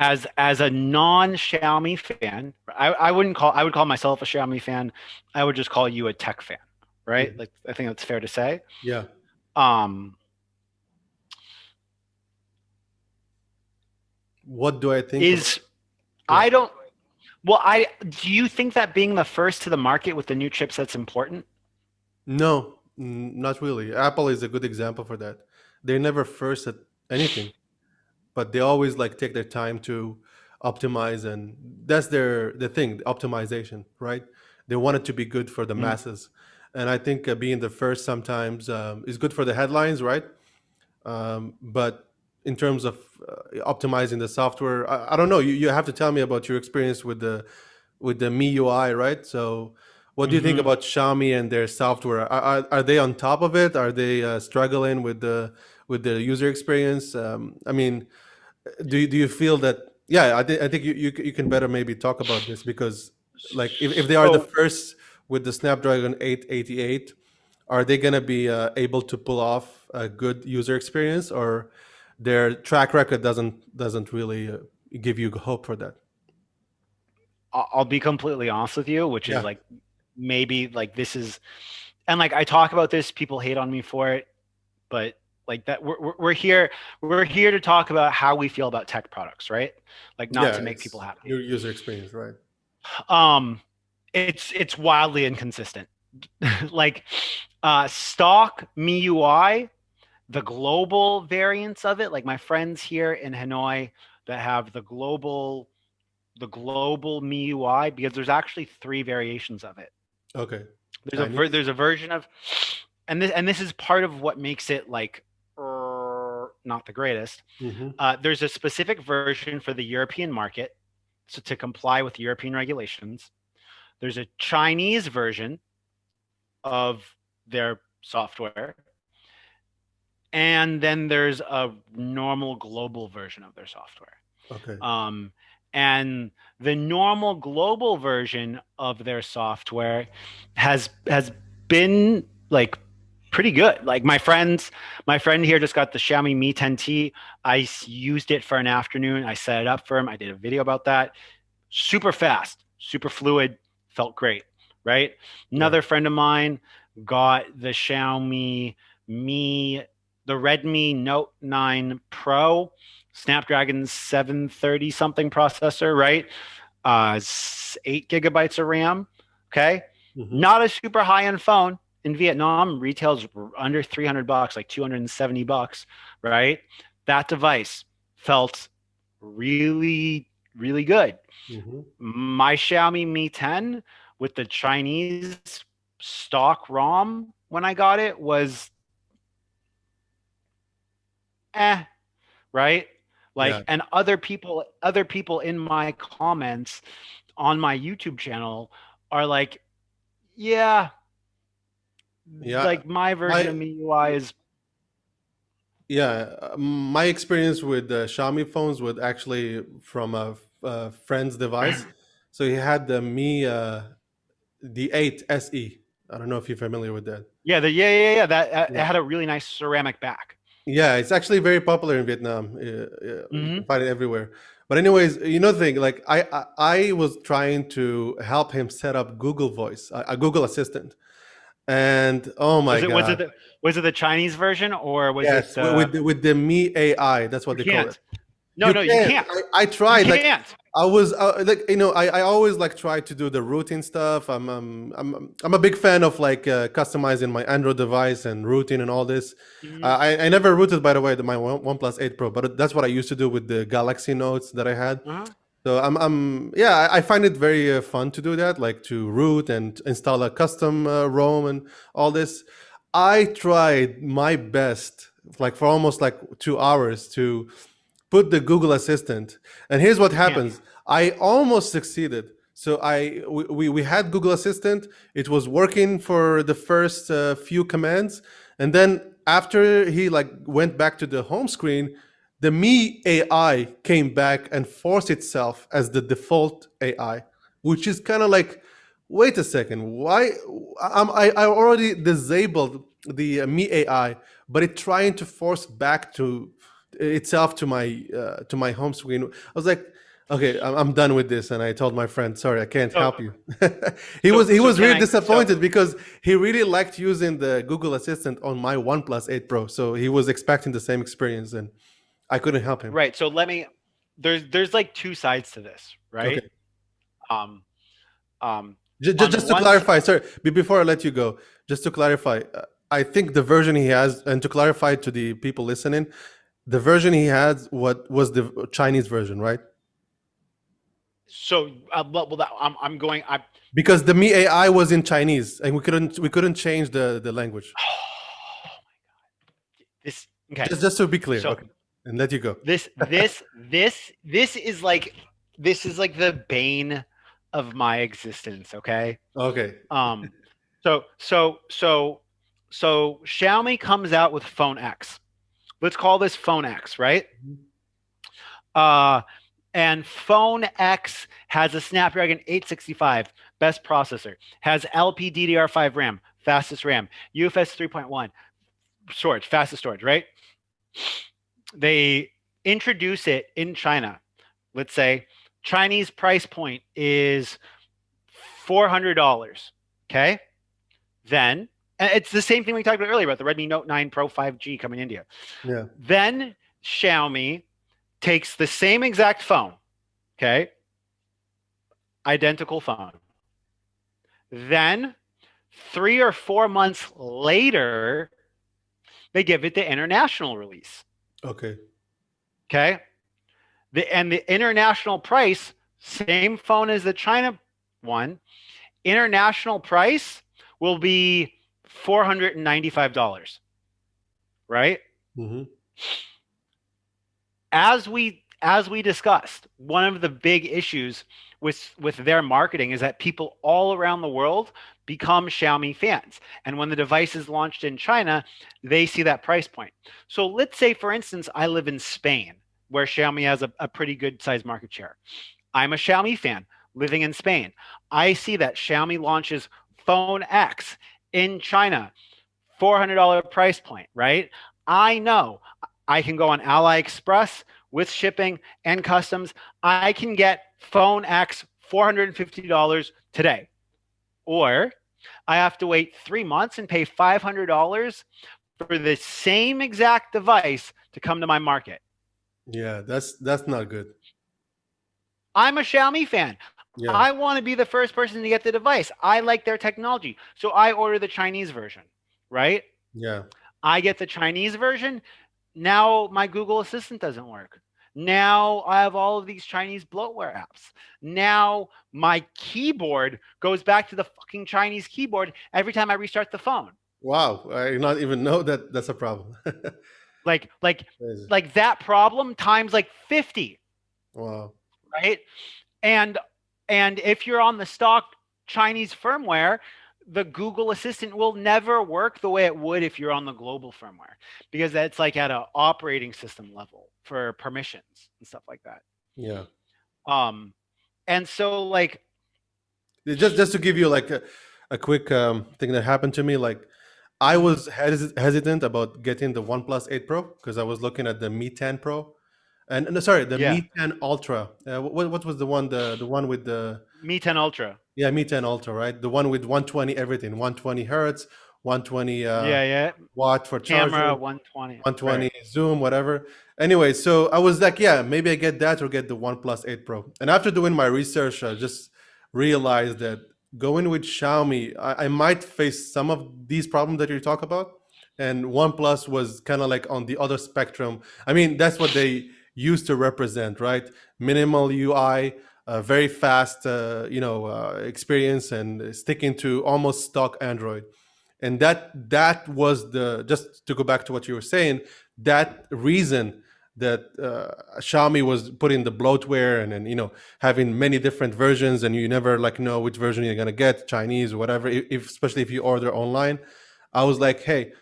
Now, as a non Xiaomi fan, I would call myself a Xiaomi fan. I would just call you a tech fan, right? Mhm. Like I think that's fair to say. Yeah. Um, What do I think about? is Yeah. I don't well I do you think that being the first to the market with the new chipset's important? No, not really. Apple is a good example for that. they're never first at anything, but they always like take their time to optimize, and that's the thing, the optimization, right? They want it to be good for the Mm. masses, and I think being the first sometimes is good for the headlines, right? But in terms of optimizing the software, I don't know. You have to tell me about your experience with the MIUI, right? So, what do you think Hmm. about Xiaomi and their software? Are they on top of it? Are they struggling with the user experience? I mean, do you feel that? Yeah, I think you can better maybe talk about this, because like if they are the So first with the Snapdragon 888, are they going to be able to pull off a good user experience, or their track record doesn't really give you hope for that? I'll be completely honest with you, which is Yeah. like maybe like this is, and like I talk about this, people hate on me for it, but like that we're here to talk about how we feel about tech products, right? Like not Yeah, to make people it's happy. your user experience, right? Um, it's wildly inconsistent. Like stock MIUI, the global variants of it, like my friends here in Hanoi that have the global MIUI, because there's actually three variations of it. Okay. There's Chinese. there's a version of, and this is part of what makes it like not the greatest. Mm-hmm. There's a specific version for the European market, so to comply with European regulations. There's a Chinese version of their software, and then there's a normal global version of their software. Okay. Um, and the normal global version of their software has been like pretty good. Like my friend here just got the Xiaomi Mi 10T. I used it for an afternoon. I set it up for him. I did a video about that. Super fast, super fluid, felt great, right? Yeah. Another friend of mine got the Mi, the Redmi Note 9 Pro, Snapdragon 730 something processor, right? 8 gigabytes of RAM. Okay. Mm-hmm. Not a super high end phone. In Vietnam, retails under 300 bucks, like 270 bucks, right? That device felt really, really good. Mm-hmm. My Xiaomi Mi 10 with the Chinese stock ROM when I got it was eh, right? Yeah. Like, and other people in my comments on my YouTube channel are like, yeah, Yeah. like my version of My MIUI is Yeah, my experience with Xiaomi phones was actually from a friend's device. So he had the 8 SE. I don't know if you're familiar with that. yeah, that it Yeah. had a really nice ceramic back. Yeah, it's actually very popular in Vietnam. You can Hmm. find it everywhere. But anyways, the thing, like I was trying to help him set up Google Voice, a Google Assistant, and oh my Was it was it god, the, was it the Chinese version or was it yes, with the Me AI, that's what you they call it. can't. No, You no, you can't. can't. I You tried. Like can't. I was like I always like try to do the routing stuff. I'm a big fan of like customizing my Android device and routing and all this. Mhm. I never routed, by the way, my OnePlus 8 Pro, but that's what I used to do with the Galaxy Notes that I had. Uh-huh. So yeah, I find it very fun to do that, like to root and install a custom ROM and all this. I tried my best, like for almost like 2 hours to put the Google Assistant. And here's what You can't. happens. I almost succeeded. So we had Google Assistant. It was working for the first few commands, and then after he like went back to the home screen, the Me AI came back and forced itself as the default AI, which is kind of like, wait a second, why? I already disabled the Me AI, but it's trying to force back to itself to my home screen. I was like, okay, I'm done with this, and I told my friend, sorry, I can't So help you. he was so he so was can really I so disappointed because he really liked using the Google Assistant on my OnePlus 8 Pro, so he was expecting the same experience, and I couldn't help him. right. So let me there's like two sides to this, right? Okay, Um, just, on just to once clarify, sorry, before I let you go, just to clarify. I think the version he has, and to clarify to the people listening, the version he had what was the Chinese version, right? So, I'm going. I Because the Me AI was in Chinese, and we couldn't change the language. this okay. Just to be clear, So okay, and let you go. this is like the bane of my existence. Okay. Okay. Um. So so so so Xiaomi comes out with Phone X. Let's call this Phone X, right? Uh, and Phone X has a Snapdragon 865, best processor, has LPDDR5 RAM, fastest RAM, UFS 3.1 storage, fastest storage, right? They introduce it in China. Let's say Chinese price point is $400. Okay. Then it's the same thing we talked about earlier about the Redmi Note 9 Pro 5G coming to India. Yeah. Then Xiaomi takes the same exact phone, okay, identical phone. Then 3 or 4 months later, they give it the international release. Okay. Okay. And the international price, same phone as the China one, international price will be $495, right? Mm-hmm. As we discussed, one of the big issues with their marketing is that people all around the world become Xiaomi fans. And when the device is launched in China, they see that price point. So let's say, for instance, I live in Spain, where Xiaomi has a pretty good size market share. I'm a Xiaomi fan living in Spain. I see that Xiaomi launches Phone X in China, $400 price point, right? I know I can go on AliExpress with shipping and customs. I can get Phone X $450 today. Or I have to wait 3 months and pay $500 for the same exact device to come to my market. Yeah, that's not good. I'm a Xiaomi fan. Yeah. I want to be the first person to get the device. I like their technology. So I order the Chinese version, right? Yeah. I get the Chinese version. Now my Google Assistant doesn't work. Now I have all of these Chinese bloatware apps. Now my keyboard goes back to the fucking Chinese keyboard every time I restart the phone. Wow. I did not even know that that's a problem. Like like Crazy. like that problem times like 50, Wow. right? And and if you're on the stock Chinese firmware, the Google Assistant will never work the way it would if you're on the global firmware, because that's like at an operating system level for permissions and stuff like that. Yeah. Um, and so like, Just to give you like a quick thing that happened to me, like I mhm, was hesitant about getting the OnePlus 8 Pro because I was looking at the Mi 10 Pro and no, sorry, the yeah, Mi 10 Ultra. What was the one, the one with the, Mi 10 Ultra, yeah, Mi 10 Ultra, right? The one with 120 everything, 120 hertz, 120 yeah, yeah, watt for camera charging, 120, right? 120 zoom, whatever. Anyway, so I was like, yeah, maybe I get that or get the OnePlus 8 Pro. And after doing my research, I just realized that going with Xiaomi, I might face some of these problems that you talk about. And OnePlus was kind of like on the other spectrum. I mean, that's what they used to represent, right? Minimal UI, very fast, experience, and sticking to almost stock Android. And that was the, just to go back to what you were saying, that reason that Xiaomi was putting the bloatware and having many different versions, and you never like know which version you're gonna get, Chinese or whatever. If especially if you order online, I was like, hey,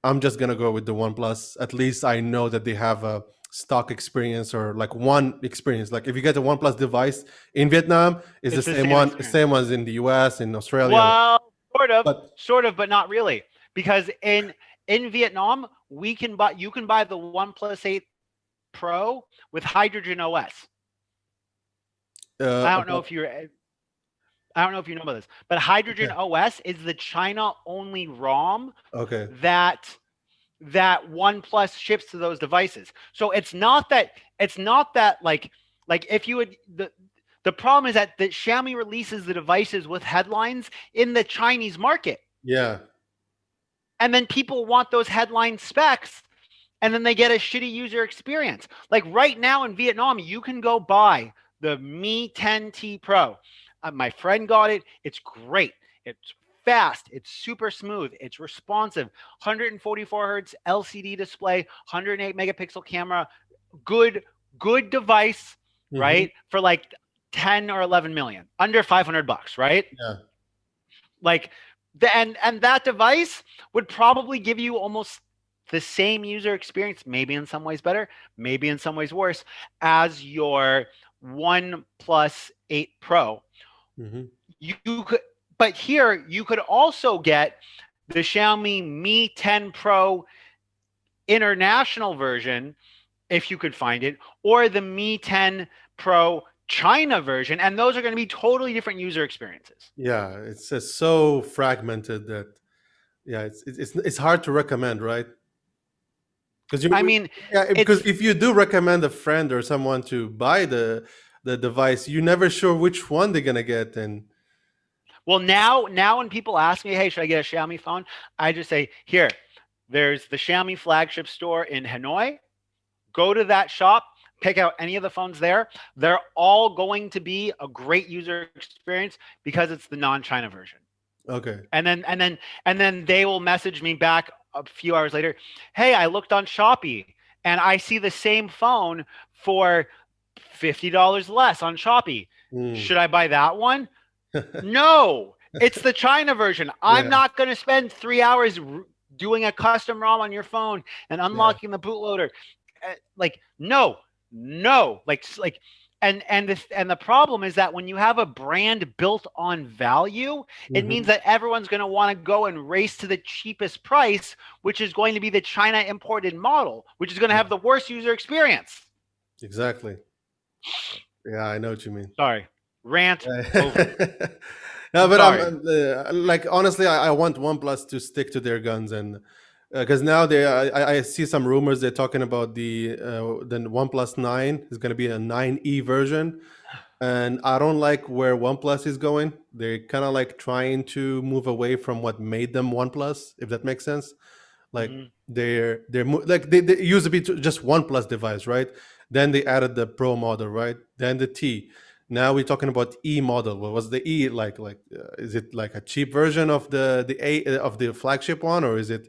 I'm just gonna go with the OnePlus. At least I know that they have a stock experience or like one experience. Like if you get a OnePlus device in Vietnam, is the It's the same same one, experience. same as in the US, in Australia. Well, But sort of, but not really, because in Vietnam you can buy the OnePlus 8 Pro with Hydrogen OS. I don't know about, if you're I don't know if you know about this, but Hydrogen OS is the China only ROM okay. that OnePlus ships to those devices. So it's not that like if you would the problem is that Xiaomi releases the devices with headlines in the Chinese market. Yeah. and then people want those headline specs, and then they get a shitty user experience. Like right now in Vietnam, you can go buy the Mi 10T Pro. My friend got it. It's great. It's fast. It's super smooth. It's responsive. 144 hertz LCD display, 108 megapixel camera. Good, good device, Hmm. right? For like 10 or 11 million, under 500 bucks, right? Yeah. Like and that device would probably give you almost the same user experience, maybe in some ways better, maybe in some ways worse, as your One Plus 8 Pro. Hmm. You could, but here you could also get the Xiaomi Mi 10 Pro international version if you could find it, or the Mi 10 Pro China version, and those are going to be totally different user experiences. Yeah, it's just so fragmented that yeah, it's hard to recommend, right? Because I mean, yeah, because it's if you do recommend a friend or someone to buy the device, you're never sure which one they're gonna get, and well, now when people ask me, hey, should I get a Xiaomi phone? I just say, here, there's the Xiaomi flagship store in Hanoi. Go to that shop, pick out any of the phones there. They're all going to be a great user experience because it's the non-China version. okay. And then they will message me back a few hours later, hey, I looked on Shopee and I see the same phone for $50 less on Shopee. Mm. Should I buy that one? No, it's the China version. I'm Yeah, not going to spend 3 hours doing a custom ROM on your phone and yeah. unlocking the bootloader. Like, no, no, like, and the problem is that when you have a brand built on value, it means Hmm. that everyone's going to want to go and race to the cheapest price, which is going to be the China imported model, which is going to have the worst user experience. Exactly. Yeah, I know what you mean. Sorry, rant over. Yeah, I'm but sorry. like honestly, I want OnePlus to stick to their guns, and because now I see some rumors they're talking about the OnePlus 9 is going to be a 9E version, and I don't like where OnePlus is going. They're kind of like trying to move away from what made them OnePlus, if that makes sense. Like Mhm. like they used to be just one plus device, right? Then they added the Pro model, right? Then the T. Now we're talking about E model. What was the E like? Is it like a cheap version of the A of the flagship one, or is it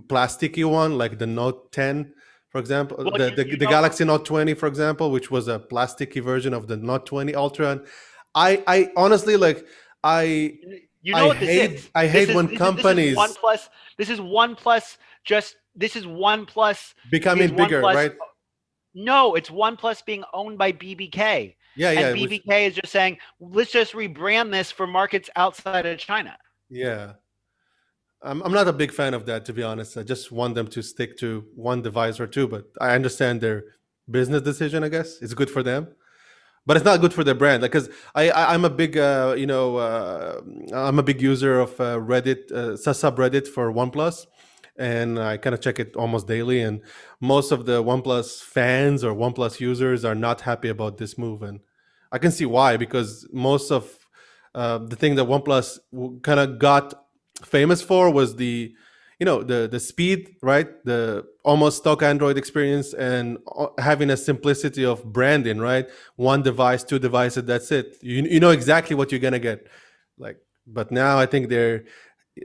plasticky one like the Note 10, for example, Well, you the know, Galaxy Note 20, for example, which was a plasticky version of the Note 20 Ultra. And I honestly like I you know what this is. I This hate is when this is this is companies OnePlus. This is OnePlus. Just this is OnePlus. Is becoming bigger, OnePlus? right? No, it's OnePlus being owned by BBK, Yeah, and yeah, which BBK is just saying, let's just rebrand this for markets outside of China. yeah. I'm not a big fan of that, to be honest. I just want them to stick to one device or two, but I understand their business decision, I guess. It's good for them. But it's not good for the brand. Like, because I'm a big I'm a big user of Reddit, subreddit for OnePlus, and I kind of check it almost daily. And most of the OnePlus fans or OnePlus users are not happy about this move, and I can see why. Because most of the thing that OnePlus kind of got famous for was the speed, right? The almost stock Android experience, and having a simplicity of branding, right? One device, two devices, that's it. You know exactly what you're gonna get. Like, but now I think they're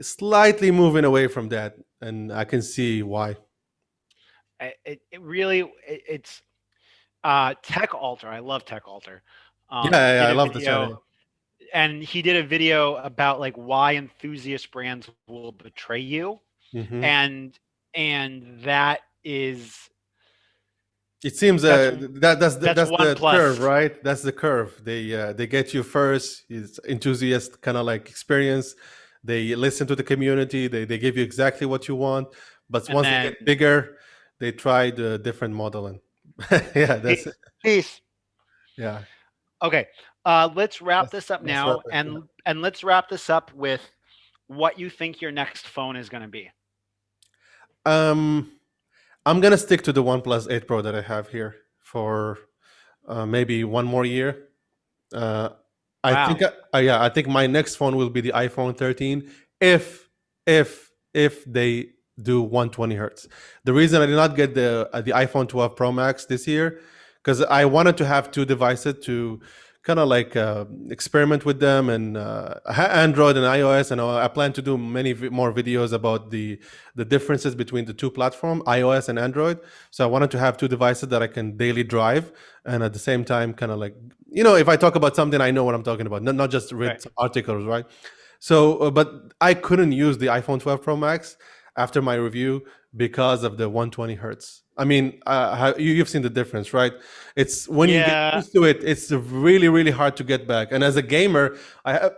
slightly moving away from that, and I can see why. It really it's Tech Alter. I love Tech Alter. Yeah, yeah, yeah, Did I a love the video, channel. and he did a video about like why enthusiast brands will betray you, Hmm. and that is It seems that's that's that's the curve, OnePlus. right? That's the curve. They get you first. It's enthusiast kind of like experience. They listen to the community. They give you exactly what you want. But And once they then get bigger, they try the different model. And yeah, that's peace. Peace. yeah. Okay, let's wrap this up Let's wrap now, it. Yeah. and let's wrap this up with what you think your next phone is going to be. Um, I'm gonna stick to the OnePlus 8 Pro that I have here for maybe one more year. Uh, I think, Wow. yeah, I think my next phone will be the iPhone 13, if if they do 120 hertz. The reason I did not get the iPhone 12 Pro Max this year, because I wanted to have two devices to kind of like experiment with them, and I had Android and iOS, and I plan to do many more videos about the differences between the two platforms, iOS and Android. So I wanted to have two devices that I can daily drive, and at the same time, kind of like, if I talk about something, I know what I'm talking about, not just read Right. some articles, right? So, but I couldn't use the iPhone 12 Pro Max after my review because of the 120 hertz. I mean, you've seen the difference, right? It's when you get Yeah, used to it, it's really, really hard to get back. And as a gamer, I have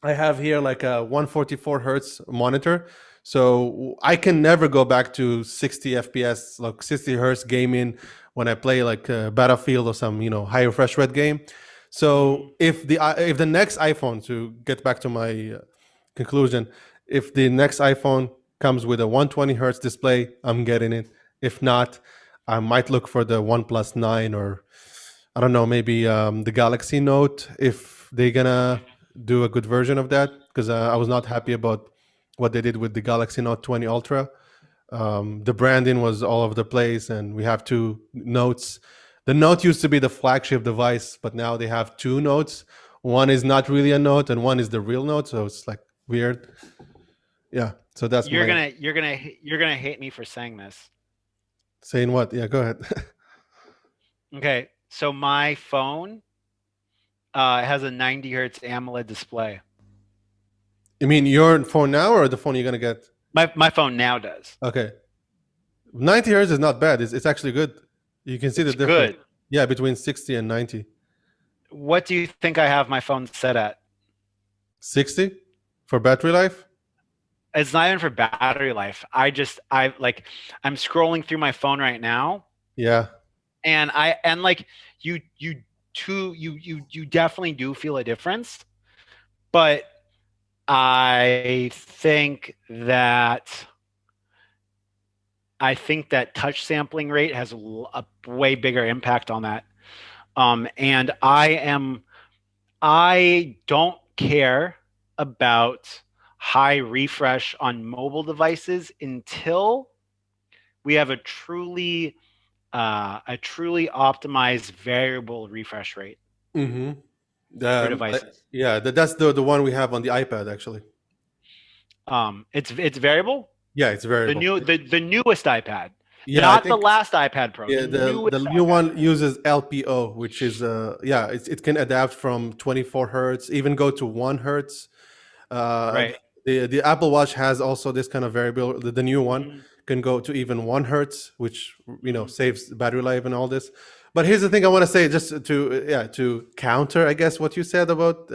I have here like a 144 hertz monitor, so I can never go back to 60 FPS, like 60 hertz gaming when I play like Battlefield or some high refresh rate game. So mhm. if the next iPhone, to get back to my conclusion, if the next iPhone comes with a 120 hertz display, I'm getting it. If not, I might look for the OnePlus 9, or I don't know, maybe the Galaxy Note, if they're gonna do a good version of that, because I was not happy about what they did with the Galaxy Note 20 Ultra. The branding was all over the place, and we have two notes. The note used to be the flagship device, but now they have two notes. One is not really a note, and one is the real note. So it's like weird. Yeah. So that's You're my gonna you're gonna you're gonna hate me for saying this. saying. What? Yeah. Go ahead. Okay, so my phone has a 90 hertz AMOLED display. You mean your phone now, or the phone you're gonna get? My phone now does. Okay. 90 hertz is not bad. It's actually good. You can see the It's difference. good. Yeah, between 60 and 90. What do you think I have my phone set at? 60 for battery life. It's not even for battery life. I'm scrolling through my phone right now, Yeah. and like you definitely do feel a difference, but I think that touch sampling rate has a way bigger impact on that. And I don't care about high refresh on mobile devices until we have a truly optimized variable refresh rate Mm-hmm. for devices. Yeah, that's the one we have on the iPad actually. It's variable. Yeah, it's variable. The newest iPad, Yeah, I not the think last iPad Pro, the yeah, the newest new iPad one Pro. uses LPO, which is yeah, it can adapt from 24 hertz, even go to 1 hertz. Uh, Right. the Apple Watch has also this kind of variable. The new one Mhm, can go to even 1 hertz, which mhm. saves battery life and all this. But here's the thing I want to say, just to counter, I guess, what you said about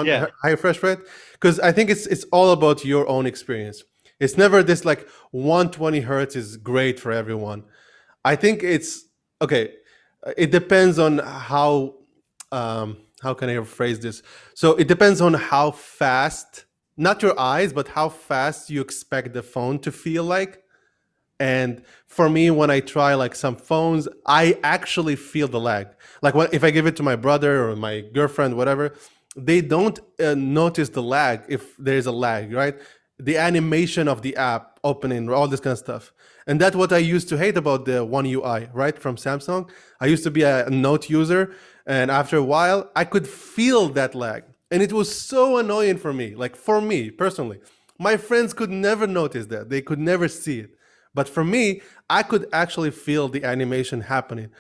Yeah. high refresh rate, because I think it's all about your own experience. It's never this like 120 hertz is great for everyone. I think it's okay. It depends on how can I phrase this? So it depends on how fast, not your eyes, but how fast you expect the phone to feel like. And for me, when I try like some phones, I actually feel the lag. Like if I give it to my brother or my girlfriend, whatever, they don't notice the lag if there's a lag, right? The animation of the app opening, all this kind of stuff. And that's what I used to hate about the One UI, right, from Samsung. I used to be a Note user, and after a while, I could feel that lag. And it was so annoying for me, like for me personally. My friends could never notice that, they could never see it. But for me, I could actually feel the animation happening.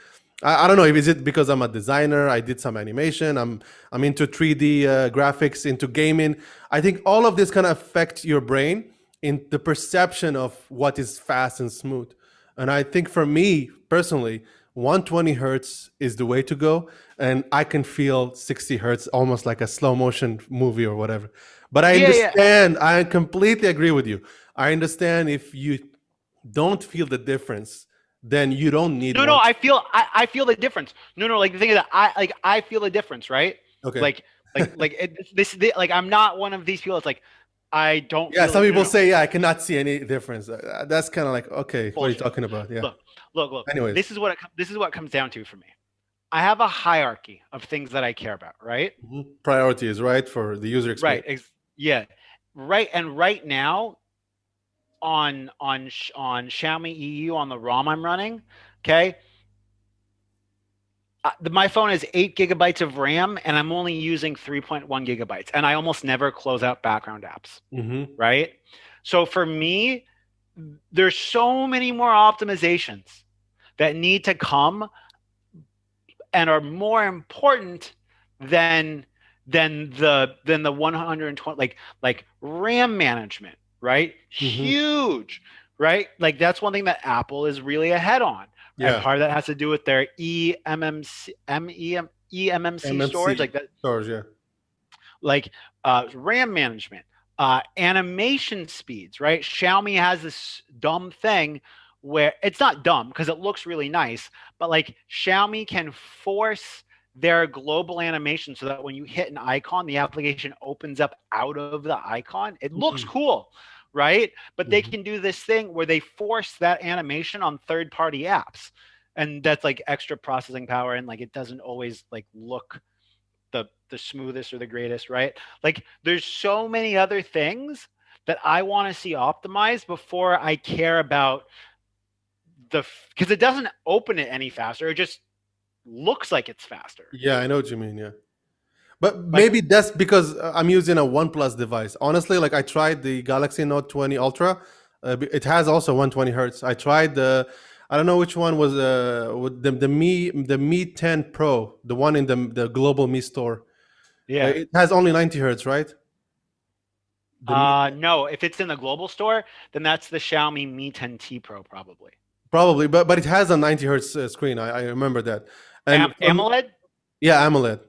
I don't know if is it because I'm a designer. I did some animation. I'm into 3D graphics, into gaming. I think all of this kind of affect your brain in the perception of what is fast and smooth. And I think for me personally, 120 hertz is the way to go, and I can feel 60 hertz almost like a slow motion movie or whatever. But I Yeah, yeah. understand. I completely agree with you. I understand if you don't feel the difference, then you don't need No, no, one. I feel the difference. No, no, like the thing is that I feel the difference, right? Okay. Like like I'm not one of these people that's like I don't Yeah, feel some it. No, people no, say, yeah, I cannot see any difference. That's kind of like, okay, what are you bullshit. talking about? Yeah. Look, look. Anyways, This is what it comes down to for me. I have a hierarchy of things that I care about, right? priority is right for the user Right. experience. Yeah. right now on Xiaomi EU on the ROM I'm running, okay, my phone has 8 gigabytes of RAM and I'm only using 3.1 gigabytes, and I almost never close out background apps, Mm-hmm. right? So for me, there's so many more optimizations that need to come and are more important than than the 120, like RAM management, right? Mm-hmm. Huge, right? Like that's one thing that Apple is really ahead on. And Yeah. part of that has to do with their eMMC storage, MMC like that, stores. Yeah. like RAM management, animation speeds, right? Xiaomi has this dumb thing where it's not dumb because it looks really nice, but like Xiaomi can force their global animation so that when you hit an icon, the application opens up out of the icon. It looks Mm-hmm. cool, right? But they Mm-hmm. can do this thing where they force that animation on third-party apps. And that's like extra processing power, and like it doesn't always like look the smoothest or the greatest, right? Like there's so many other things that I want to see optimized before I care about the because it doesn't open it any faster. It just looks like it's faster. Yeah, I know what you mean. Yeah. But Like maybe that's because I'm using a OnePlus device. Honestly, like I tried the Galaxy Note 20 Ultra. It has also 120 hertz. I tried the, I don't know which one was with the Mi 10 Pro, the one in the global Mi store. yeah. It has only 90 hertz, right? The Mi, No, if it's in the global store, then that's the Xiaomi Mi 10T Pro probably. probably, but it has a 90 hertz screen. I remember that. And from, AMOLED? yeah, AMOLED.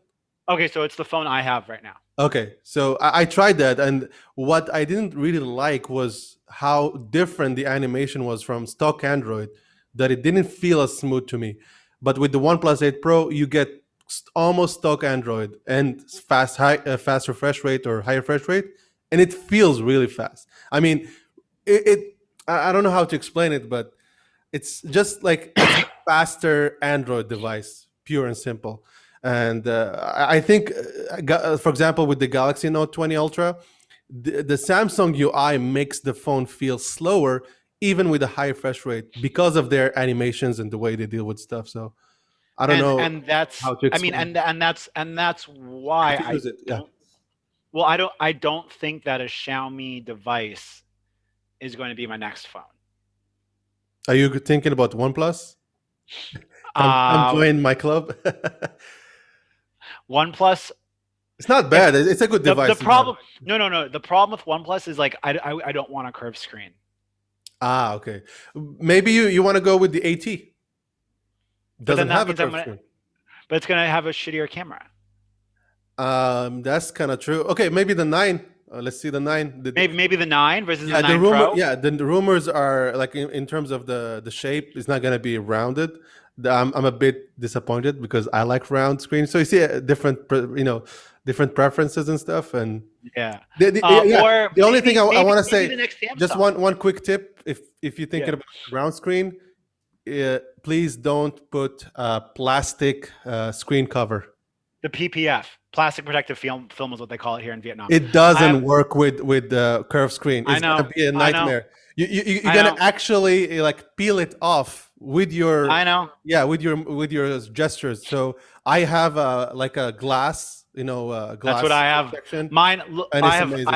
Okay, so it's the phone I have right now. Okay, so I tried that, and what I didn't really like was how different the animation was from stock Android. That it didn't feel as smooth to me. But with the OnePlus 8 Pro, you get almost stock Android and fast refresh rate or high refresh rate, and it feels really fast. I mean, I don't know how to explain it, but it's just like it's a faster Android device, pure and simple. And I think, for example, with the Galaxy Note 20 Ultra, the Samsung UI makes the phone feel slower, even with a high refresh rate, because of their animations and the way they deal with stuff. So I don't know And that's how to I mean explain. and that's I why have to I use it. Yeah. don't well I don't think that a Xiaomi device is going to be my next phone. Are you thinking about OnePlus? Come Uh, join my club. OnePlus, It's not if bad. It's a good the device to have. problem, no, the problem with OnePlus is like I don't want a curved screen, Ah, okay. Maybe you want to go with the AT. but then Doesn't that have a means I'm curved gonna, screen. but it's gonna have a shittier camera. That's kind of true. Okay, maybe the nine. Let's see the nine. Maybe the 9 versus the Yeah, the 9 rumor. Pro. Yeah, the rumors are like in terms of the shape, it's not gonna be rounded. I'm a bit disappointed because I like round screens. So you see different preferences and stuff. And Yeah, yeah, or the only thing I want to maybe say, the next just Samsung. one quick tip, if you're thinking Yeah, about round screen, please don't put a plastic screen cover. the PPF, plastic protective film is what they call it here in Vietnam. It I have doesn't work with the curved screen. I It's gonna know, be a I know, nightmare. You're I gonna know, actually like peel it off with your, I know. yeah, with your gestures. So I have a like a glass, That's what glass I have. protection, Mine, and it's amazing.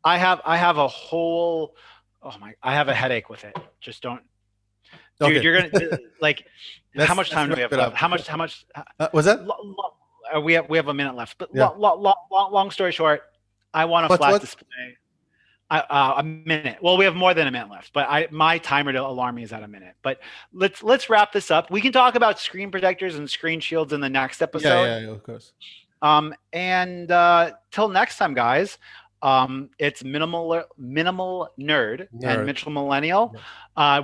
I have a whole. Oh my! I have a headache with it. Just don't, dude. Okay, You're gonna like. How much let's time do we wrap have it left? up. How much? Was that? We have a minute left. But Yeah. long story short, I want a What's flat what? display. A minute. Well, we have more than a minute left, but my timer to alarm me is at a minute. But let's wrap this up. We can talk about screen protectors and screen shields in the next Yeah, episode. yeah, of course. And till next time, guys. It's minimal nerd and Nerd. Mitchell Millennial.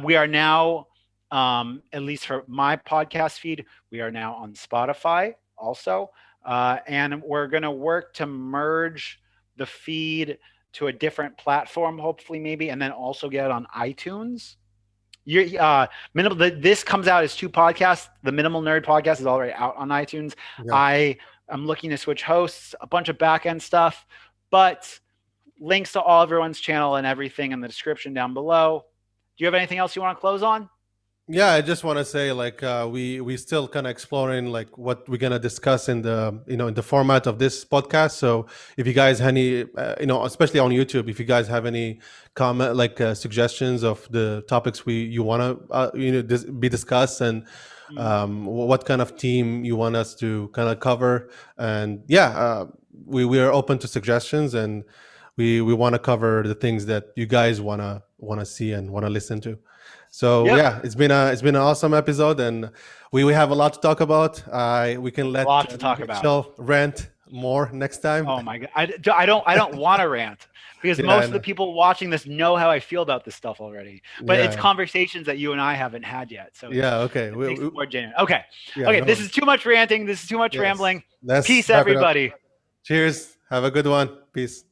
We are now, at least for my podcast feed, we are now on Spotify also, and we're gonna work to merge the feed to a different platform, hopefully, maybe, and then also get it on iTunes. This comes out as 2 podcasts. The Minimal Nerd podcast is already out on iTunes. Yeah. I'm looking to switch hosts, a bunch of back end stuff, but links to all everyone's channel and everything in the description down below. Do you have anything else you want to close on? Yeah, I just want to say like we still kind of exploring like what we're gonna discuss in the in the format of this podcast. So if you guys have any especially on YouTube, if you guys have any comment like suggestions of the topics you want to be discussed, and Mm. what kind of team you want us to kind of cover, and yeah, we are open to suggestions, and we want to cover the things that you guys wanna see and want to listen to. So Yep. yeah, it's been an awesome episode, and we have a lot to talk about. We can A let lot to talk about. Mitchell rant more next time. Oh my god, I don't want to rant because Yeah, I most of the know. people watching this know how I feel about this stuff already. But it's Yeah, conversations that you and I haven't had yet, so yeah. Okay, it makes it more genuine. Okay, yeah. okay, No this worries. is too much ranting. This is too much Yes, rambling. let's Peace, wrap it up. everybody. Cheers. Have a good one. Peace.